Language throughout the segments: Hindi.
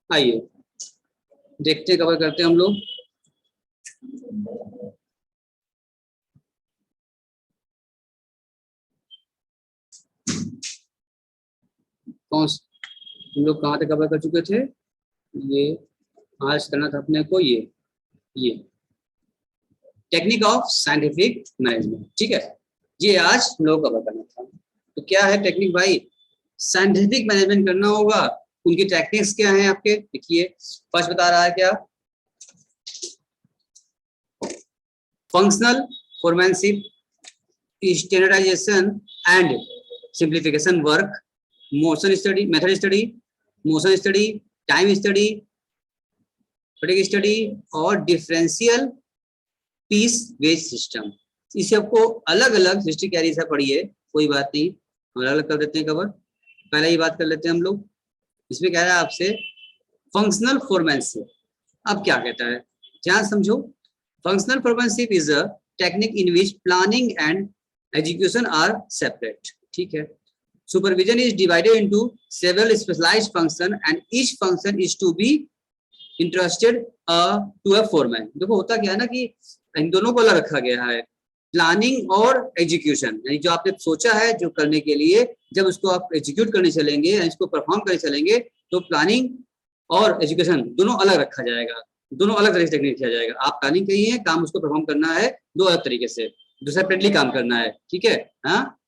आइए देखते कवर करते हैं हम लोग। कौन हम लोग कहाँ तक कवर कर चुके थे? ये आज करना था अपने को ये टेक्निक ऑफ साइंटिफिक मैनेजमेंट, ठीक है, ये आज हम लोग कवर करना था। तो क्या है टेक्निक भाई? साइंटिफिक मैनेजमेंट करना होगा, उनकी टेक्निक्स क्या हैं आपके? देखिए फर्स्ट बता रहा है क्या, functional foremanship, standardization and simplification work, motion study, method study, motion study, time study, fatigue study और डिफरेंशियल पीस वेज सिस्टम। इसे आपको अलग अलग हिस्ट्री कैरी से पढ़िए, कोई बात नहीं, हम अलग अलग कर देते हैं कवर। पहले ही बात कर लेते हैं हम लोग। इसमें कह रहा है आपसे फंक्शनल फोरमैनशिप। अब क्या कहता है ध्यान समझो। Functional foremanship is a technique in which planning and execution are separate, ठीक है। Supervision is divided into several specialized function and each function is to be interested to a foreman. देखो होता क्या है ना कि इन दोनों को अलग रखा गया है, प्लानिंग और एग्जीक्यूशन, यानी जो आपने सोचा है जो करने के लिए, जब उसको आप एग्जीक्यूट करने चलेंगे, इसको परफॉर्म करने चलेंगे, तो प्लानिंग और एजुकेशन दोनों अलग रखा जाएगा, दोनों अलग तरीके से टेक्निक किया जाएगा। आप प्लानिंग कही है, काम उसको परफॉर्म करना है दो अलग तरीके से, दो सेपरेटली काम करना है, ठीक है। हाँ,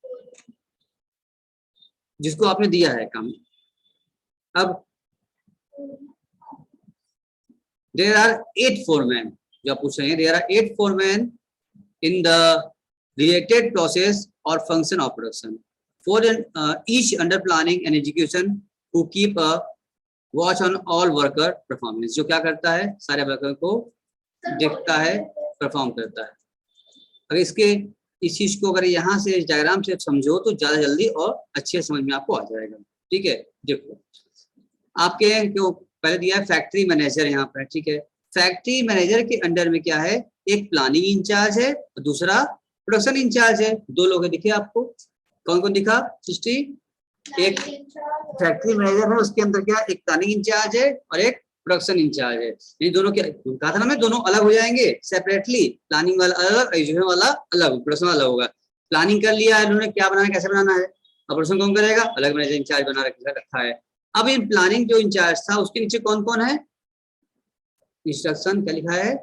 जिसको आपने दिया है काम। अब देयर आर 8 फोरमैन, जो आप पूछ रहे हैं, there are 8 foreman in the related process or function of production for each under planning and execution who keep a watch on all worker performance। जो क्या करता है, सारे वर्कर को देखता है, परफॉर्म करता है। अगर इसके इस चीज को अगर यहाँ से डायग्राम से समझो तो ज्यादा जल्दी और अच्छे समझ में आपको आ जाएगा, ठीक है। देखो आपके जो पहले दिया है फैक्ट्री मैनेजर यहाँ पर, ठीक है। फैक्ट्री मैनेजर के अंडर में क्या है, एक प्लानिंग इंचार्ज है, दूसरा प्रोडक्शन इंचार्ज है। दो लोग है, दिखे आपको? कौन कौन दिखा सृष्टि? एक फैक्ट्री मैनेजर है, उसके अंदर क्या, एक प्लानिंग इंचार्ज है और एक प्रोडक्शन इंचार्ज है। ये दोनों क्या कहा था ना मैं, दोनों अलग हो जाएंगे सेपरेटली, प्लानिंग वाला अलग, एग्जीक्यूशन वाला अलग, प्रोडक्शन वाला होगा। प्लानिंग कर लिया है उन्होंने, क्या बनाना है, कैसे बनाना है, और प्रोडक्शन कौन करेगा, अलग मैनेजर इंचार्ज बना रखा है। अब इन प्लानिंग जो इंचार्ज था उसके नीचे कौन कौन है, इंस्ट्रक्शन क्या लिखा है,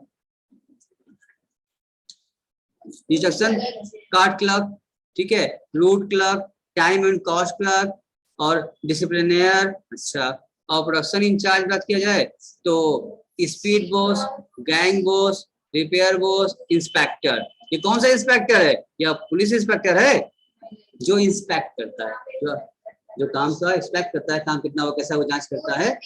इंस्ट्रक्शन कार्ड क्लर्क, ठीक है, root clerk, time and cost clerk और डिसिप्लिनियर। अच्छा, और प्रोडक्शन इंचार्ज बात किया जाए तो speed boss, gang boss, repair boss, inspector. ये कौन सा इंस्पेक्टर है, या पुलिस इंस्पेक्टर है जो इंस्पेक्ट करता है, जो काम का इंस्पेक्ट करता है, काम कितना हो कैसा वो जांच करता है,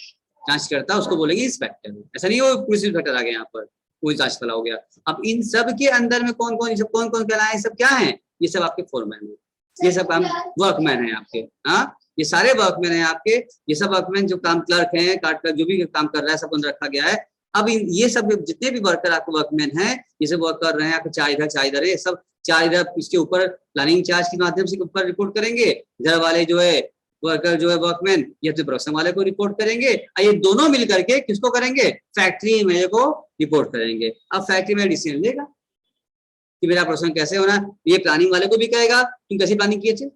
उसको बोलेंगे इंस्पेक्टर। ऐसा नहीं हो पुलिस इंस्पेक्टर आ गया यहाँ पर, कोई जांच वाला हो गया। अब इन सब के अंदर में कौन कौन कहलाए, सब क्या है, ये सब आपके फोरमैन है, ये सब काम वर्कमैन है आपके। हाँ, ये सारे वर्कमैन है आपके, ये सब वर्कमैन जो काम क्लर्क है, कार्ड क्लर्क, जो भी काम कर रहा है सब अंदर रखा गया है। अब ये सब जितने भी वर्कर आपके वर्कमैन हैं, ये सब वर्क कर रहे हैं आपके, चार इधर है, सब चार इधर इसके ऊपर प्लानिंग चार्ज के माध्यम से ऊपर रिपोर्ट करेंगे, इधर वाले जो है वर्कर जो है वर्कमैन, ये तो प्रोडक्शन वाले को रिपोर्ट करेंगे, ये दोनों मिल करके किसको करेंगे, फैक्ट्री मैनेजर को रिपोर्ट करेंगे। अब फैक्ट्री मैनेजर डिसीजन लेगा कि मेरा प्रोडक्शन कैसे होना, ये प्लानिंग वाले को भी कहेगा तुम कैसी प्लानिंग किए थे,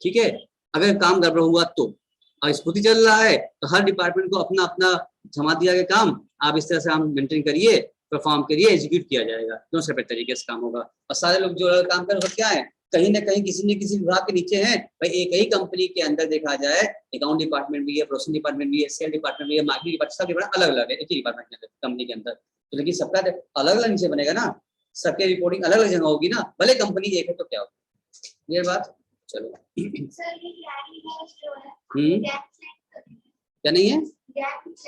ठीक है। अगर काम गड़बड़ हुआ तो, और स्फूर्ति चल रहा है तो हर डिपार्टमेंट को अपना अपना जमा दिया गया काम आप इस तरह से हम मेंटेन करिए, परफॉर्म करिए, एग्जीक्यूट किया जाएगा, दोनों सेपरेट तरीके से काम होगा। और सारे लोग जो काम कर रहे हैं क्या है, कहीं ना कहीं किसी न किसी विभाग के नीचे हैं। भाई एक ही कंपनी के अंदर देखा जाए, अकाउंट डिपार्टमेंट भी है, प्रोडक्शन डिपार्टमेंट भी है, सेल डिपार्टमेंट भी है, मार्केटिंग डिपार्टमेंट, सब डिपार्टमेंट अलग अलग है एक ही डिपार्टमेंट के अंदर, कंपनी के अंदर। तो लेकिन सबका अलग अलग नीचे बनेगा ना, सबके रिपोर्टिंग अलग अलग जगह होगी ना, भले कंपनी एक है तो क्या होगा, ये बात। चलो क्या नहीं है,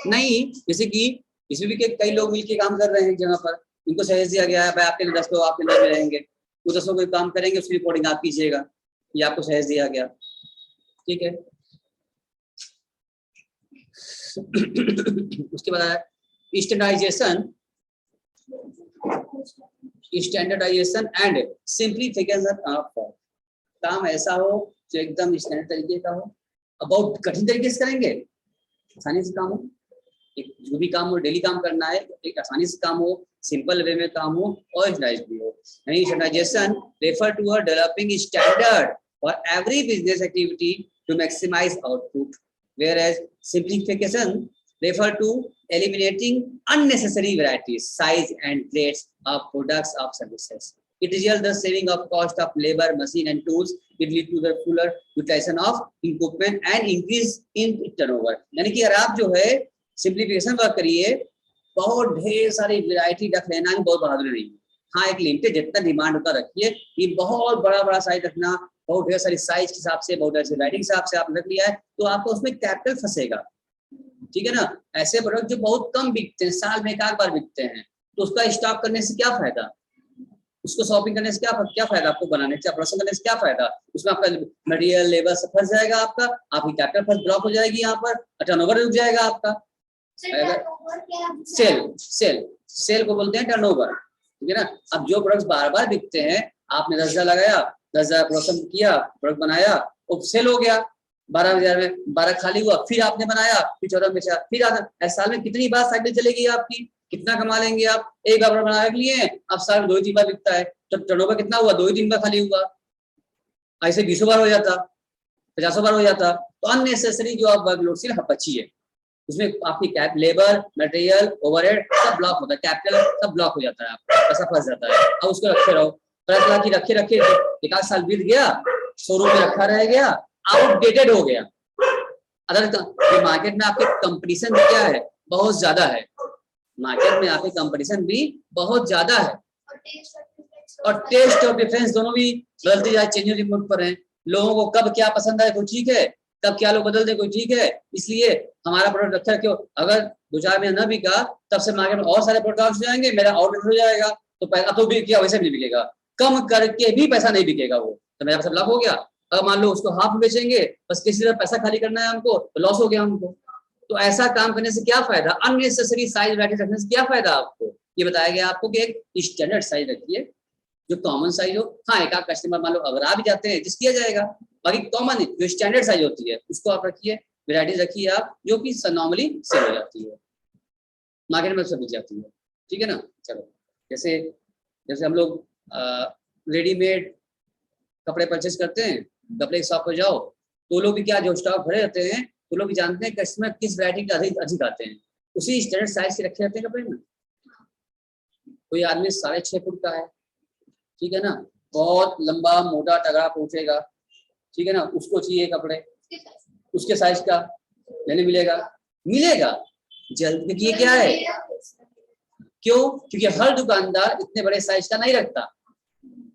नहीं, जैसे कि इसमें भी कई लोग मिलकर काम कर रहे हैं जगह पर, उनको सजेस्ट दिया गया है भाई आपके 10 लोग आपके अंदर में रहेंगे, वो 10 लोग कोई काम करेंगे, उसकी रिपोर्टिंग आप कीजिएगा, ये आपको सजेस्ट दिया गया, ठीक है। उसके बाद स्टैंडर्डाइजेशन एंड सिंप्लीफिकेशन ऑफ काम ऐसा हो जो एकदम स्टैंडर्ड तरीके का हो। अब बहुत कठिन तरीके से करेंगे, आसानी से काम हो, एक जो भी काम हो डेली काम करना है, एक आसानी से काम हो, सिंपल वे में काम हो और स्टैंडर्डाइज भी हो। यानी standardization refer to a developing standard for every business activity to maximize output, whereas simplification refer to eliminating unnecessary varieties, size and grades of products or services. It results the saving of cost of labor, machine and tools. It lead to the fuller utilization of equipment and increase in turnover. यानी कि अगर आप जो है सिंप्लीफिकेशन वर्क करिए, बहुत ढेर सारी वैरायटी रख लेना भी बहुत बहादुरी नहीं है। हाँ, एक लिमिटेड जितना डिमांड होता रखिए, ये बहुत बड़ा बड़ा साइज रखना, बहुत ढेर सारी साइज के हिसाब से, बहुत ढेर सारी वैरायटी के हिसाब से आप रख लिया है तो आपको उसमें कैपिटल फंसेगा, ठीक है ना। ऐसे प्रोडक्ट जो बहुत कम बिकते हैं, साल में एक आध बार बिकते हैं, तो उसका स्टॉक करने से क्या फायदा, उसको शॉपिंग करने से क्या फायदा, आपको बनाने से, प्रोडक्शन करने से क्या फायदा, उसमें आपका मटेरियल लेबर सब फंस जाएगा, आपकी कैपिटल फर्स्ट ब्लॉक हो जाएगी, यहाँ पर टर्नओवर रुक जाएगा आपका। सेल को बोलते हैं टर्नओवर, ठीक है ना। अब जो प्रोडक्ट्स बार बार बिकते हैं, आपने 10,000 लगाया, 10,000 प्रोडक्शन किया, प्रोडक्ट बनाया, वो सेल हो गया 12,000 में, 12 खाली हुआ, फिर आपने बनाया, फिर 14 में बेचा, फिर आता। साल में कितनी बार साइकिल चलेगी आपकी, कितना कमा लेंगे आप। एक बार बना लिए, अब साल में 2-3 बार बिकता है तो टर्नओवर कितना हुआ, 2-3 बार खाली हुआ, ऐसे 20 बार हो जाता, 50 बार हो जाता। तो अननेसेसरी जो आप वर्कलोड से बची है, उसमें आपकी कैप लेबर मटेरियल ओवरहेड सब ब्लॉक होता है, कैपिटल सब ब्लॉक हो जाता है, आपका पैसा फंस जाता है। अब उसको रखे रहो, 50 लाख की रखे एक आध साल बीत गया, शोरूम में रखा रह गया, आउटडेटेड हो गया। अदर मार्केट में आपके कंपटीशन भी क्या है, बहुत ज्यादा है, मार्केट में आपके कंपटीशन भी बहुत ज्यादा है, और टेस्ट और प्रेफरेंस दोनों भी बदलते जाए, चेंजिंग रिपोर्ट पर है। लोगों को कब क्या पसंद आए कोई ठीक है, तब क्या लोग बदल दे कोई ठीक है, इसलिए हमारा प्रोडक्ट रखा क्यों, अगर 2-4 महीना न बिका तब से मार्केट में और सारे प्रोडक्ट हो जाएंगे, मेरा आउटलेट हो जाएगा, तो पैसा तो बिक गया, वैसे भी नहीं बिकेगा, कम करके भी पैसा नहीं बिकेगा वो, तो मेरा पैसा लाभ हो गया। अगर मान लो उसको हाफ बेचेंगे, बस किसी तरह पैसा खाली करना है हमको, तो लॉस हो गया हमको। तो ऐसा काम करने से क्या फायदा, अननेसेसरी साइज वैरायटी रखने से क्या फायदा आपको, ये बताया गया आपको कि एक स्टैंडर्ड साइज रखिए जो कॉमन साइज हो। हाँ, एक आध कस्टमर मान लो अगर आ भी जाते हैं जिस किया जाएगा, बाकी कॉमन जो स्टैंडर्ड साइज होती है उसको आप रखिए, वैरायटीज रखिए आप, जो कि नॉर्मली सेल हो जाती है, मार्केट में सब बिक जाती है, ठीक है ना। चलो, जैसे हम लोग रेडीमेड कपड़े परचेज करते हैं, कपड़े की शॉप पर जाओ तो लोग भी क्या, जो स्टॉक भरे रहते हैं तो लोग भी जानते हैं कस्टमर किस वैरायटी का अधिक आते हैं, उसी स्टैंडर्ड साइज के रखे रहते हैं कपड़े में। कोई आदमी 6.5 फुट का है, ठीक है ना, बहुत लंबा मोटा तगड़ा पूछेगा, ठीक है ना, उसको चाहिए कपड़े उसके साइज का, नहीं मिलेगा जल्द, क्योंकि ये क्या है, क्यों, क्योंकि हर दुकानदार इतने बड़े साइज का नहीं रखता।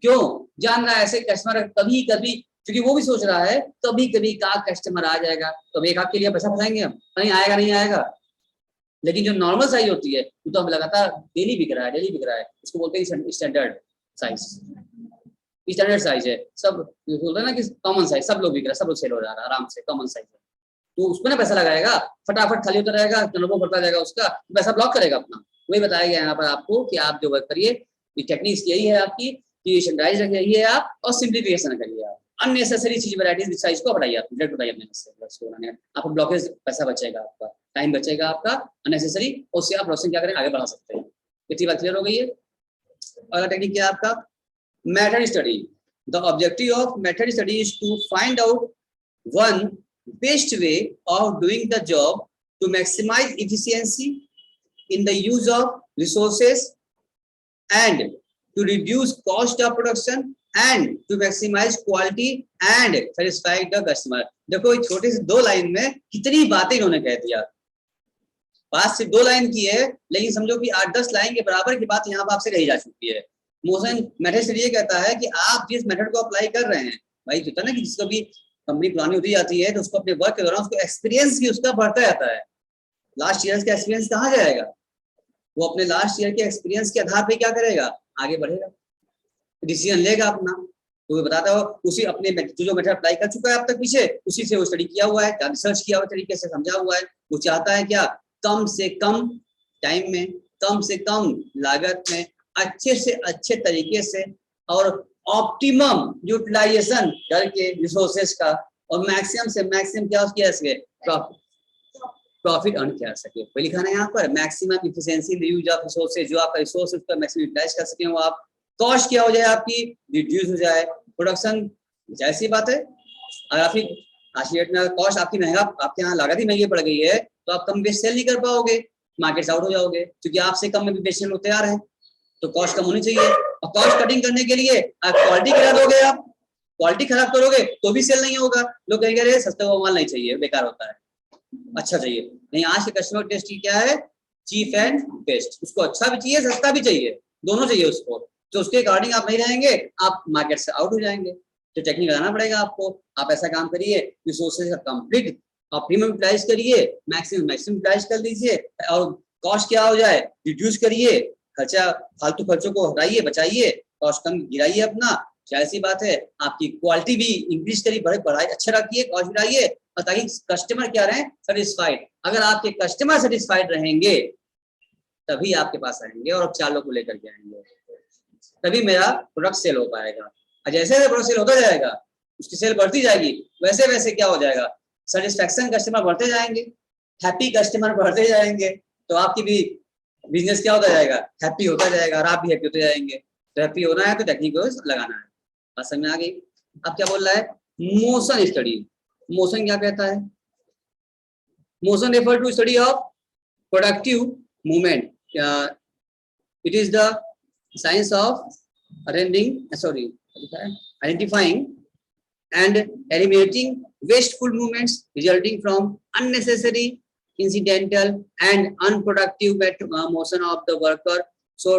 क्यों, जान रहा है ऐसे कस्टमर कभी कभी, क्योंकि वो भी सोच रहा है कभी कभी का कस्टमर आ जाएगा, तो एक आध के लिए पैसा फंसाएंगे हम, नहीं आएगा। लेकिन जो नॉर्मल साइज होती है वो तो हम लगातार डेली बिक रहा है, उसको बोलते हैं स्टैंडर्ड साइज। स्टैंडर्ड साइज है, सब बोलते हैं ना कि कॉमन साइज, सब लोग बिक रहा है, सब लोग सेल हो रहा है आराम से, कॉमन साइज है, तो उसको ना पैसा लगाएगा, फटाफट खाली होता रहेगा, टर्नओवर बढ़ता जाएगा उसका, पैसा ब्लॉक करेगा अपना। वही बताया गया यहाँ पर आपको कि आप जो वर्क करिए, टेक्निक्स यही है आपकी कि स्टैंडर्डाइज रखिए आप और सिंप्लीफिकेशन करिए आप, अननेसेसरी चीज वैरायटीज साइज को बढ़ाइए, आप डायरेक्ट बताइए अपने से, आपको ब्लॉकेज पैसा बचेगा, आपका टाइम बचेगा आपका अननेसेसरी, उससे आप प्रोसेसिंग क्या करें आगे बढ़ा सकते हैं। इतनी बात क्लियर हो गई है। अगला टेक्निक क्या है आपका, method study. The objective of method study is to find out one best way of doing the job to maximize efficiency in the use of resources and to reduce cost of production and to maximize quality and satisfy the customer। देखो इस छोटे से 2 लाइन में कितनी बातें इन्होंने कह दिया, बात सिर्फ 2 लाइन की है, लेकिन समझो कि 8-10 लाइन के बराबर की बात यहाँ पर आपसे कही जा चुकी है। मोशन मेथड ये कहता है कि आप जिस मेथड को अप्लाई कर रहे हैं, भाई होता है ना कि जिसको भी कंपनी पुरानी होती जाती है तो उसको अपने वर्क के दौरान उसको एक्सपीरियंस भी उसका बढ़ता जाता है। लास्ट ईयर का एक्सपीरियंस कहाँ जाएगा, वो अपने लास्ट ईयर के एक्सपीरियंस के आधार पर क्या करेगा, आगे बढ़ेगा, डिसीजन लेगा अपना। तो वो बताता हो उसी अपने जो मेथड अप्लाई कर चुका है अब तक पीछे, उसी से वो स्टडी किया हुआ है, रिसर्च किया हुआ तरीके से समझा हुआ है। वो चाहता है क्या, कम से कम टाइम में, कम से कम लागत में, अच्छे से अच्छे तरीके से और ऑप्टिमम यूटिलाइजेशन करके रिसोर्सेज का, और मैक्सिमम से मैक्सिमम क्या किया सके, प्रॉफिट अर्न किया सके। वही लिखा है यहाँ पर, maximum efficiency in the use of resources, जो आपका रिसोर्स उसका मैक्सिमम यूटिलाइज कर सके वो आप। कॉस्ट क्या हो जाए आपकी, रिड्यूस हो जाए। प्रोडक्शन, जैसी बात है, अगर आपकी आज की डेट में कॉस्ट आपकी महंगा, आपके यहाँ लागत ही महंगी पड़ गई है, तो आप कम बेस्ट सेल नहीं कर पाओगे, मार्केट से आउट हो जाओगे, क्योंकि आपसे कम में भी बेस्ट सेल तैयार है, तो कॉस्ट कम होनी चाहिए। और कॉस्ट कटिंग करने के लिए आप क्वालिटी गिरा दोगे, आप क्वालिटी खराब करोगे तो भी सेल नहीं होगा। लोग कहेंगे अरे सस्ता माल नहीं चाहिए, बेकार होता है, अच्छा चाहिए। नहीं, आज के कस्टमर टेस्ट क्या है, चीप एंड बेस्ट। उसको अच्छा भी चाहिए, सस्ता भी चाहिए, दोनों चाहिए उसको। तो उसके अकॉर्डिंग आप नहीं रहेंगे, आप मार्केट से आउट हो जाएंगे। तो टेक्निक लगाना पड़ेगा आपको। आप ऐसा काम करिए, रिसोर्सेज का कंप्लीट ऑप्टिमम यूटिलाइज करिए, मैक्सिमम यूटिलाइज कर दीजिए, और कॉस्ट क्या हो जाए रिड्यूस करिए, खर्चा फालतू खर्चों को हटाइए, बचाइए, कॉस्ट कम गिराइए अपना। ऐसी बात है, आपकी क्वालिटी भी इंक्रीज करिए, बढ़ाई अच्छा रखिए, कॉस्ट गिराइए, और ताकि कस्टमर क्या रहे, सेटिस्फाइड। अगर आपके कस्टमर सेटिस्फाइड रहेंगे तभी आपके पास आएंगे और 4 लोग को लेकर के आएंगे, तभी मेरा प्रोडक्ट सेल हो पाएगा। और जैसे जैसे प्रोडक्ट सेल होता जाएगा, उसकी सेल बढ़ती जाएगी, वैसे वैसे क्या हो जाएगा, सेटिस्फैक्शन कस्टमर बढ़ते जाएंगे, हैप्पी कस्टमर बढ़ते जाएंगे, तो आपकी भी बिजनेस क्या होता जाएगा, हैप्पी होता जाएगा, और आप भी हैप्पी होते जाएंगे। तो हैप्पी होना है तो टेक्निक को लगाना है। बात समझ में आ गई? अब क्या बोल रहा है, मोशन स्टडी। मोशन क्या कहता है, motion refer to study of productive movement. It is the science of identifying and eliminating wasteful movements resulting from unnecessary, incidental and unproductive motion of the worker, so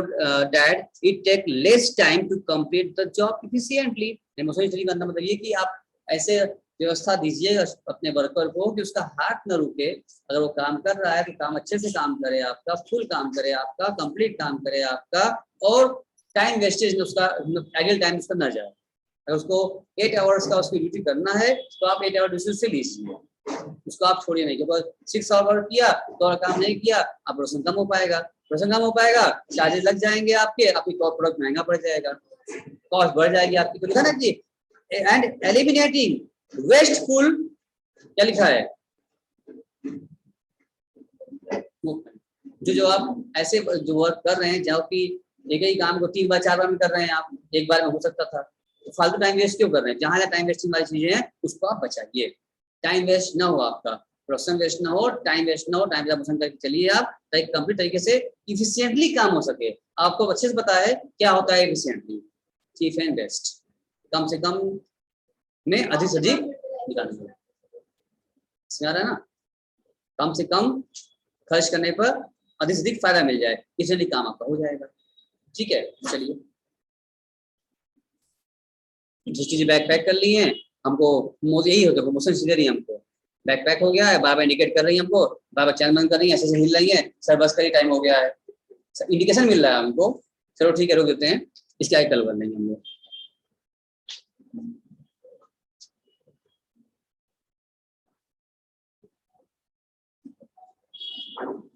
that it take less time to complete the job efficiently. Motion study का मतलब ये कि आप ऐसे व्यवस्था दीजिए अपने वर्कर को कि उसका हाथ न रुके। अगर वो काम कर रहा है तो काम अच्छे से काम करे आपका, फुल काम करे आपका, कंप्लीट काम करे आपका, और टाइम वेस्टेज उसका आइडियल टाइम उसका न जाए। अगर उसको 8 आवर्स का उसकी ड्यूटी करना है तो आप 8 आवर ड्यूटी से लीजिए, उसको आप छोड़िए नहीं। क्योंकि 6 आवर किया तो और काम नहीं किया, आप प्रोडक्शन कम हो पाएगा, प्रोडक्शन कम हो पाएगा, चार्जेस लग जाएंगे आपके, आपकी प्रोडक्ट महंगा पड़ जाएगा, कॉस्ट बढ़ जाएगी आपकी। तो लिखा ना कि एंड एलिमिनेटिंग वेस्टफुल, क्या लिखा है, जो आप ऐसे जो वर्क कर रहे हैं, जहाँ की एक ही काम को 3 बार 4 बार में कर रहे हैं, आप एक बार में हो सकता था, तो फालतू टाइम वेस्ट क्यों कर रहे हैं? जहां टाइम वेस्टिंग वाली चीजें हैं उसको आप बचाइए, टाइम वेस्ट ना हो, आपका प्रोडक्शन वेस्ट ना हो, टाइम वेस्ट ना हो, टाइम पसंद करके चलिए आप, ताकि कंप्लीट तरीके से इफिशिएंटली काम हो सके। आपको अच्छे से पता है क्या होता है इफिशिएंटली, चीप एंड बेस्ट, कम से कम में अधिक से अधिक निकालना, समझ आ रहा है ना? कम से कम खर्च करने पर अधिक से अधिक फायदा मिल जाए, इसलिए काम आपका हो जाएगा। ठीक है, चलिए जो चीजें बैक पैक कर ली हैं, हमको यही होता है प्रमोशन दे रही है हमको, बैक पैक हो गया है, बार बार इंडिकेट कर रही है हमको, बार बार चैनल बंद कर रही है, ऐसे ऐसे हिल रही है, सर बस करिए टाइम हो गया है, इंडिकेशन मिल रहा है हमको। चलो ठीक है, रोक देते हैं, इसके आगे कल कर लेंगे हम लोग।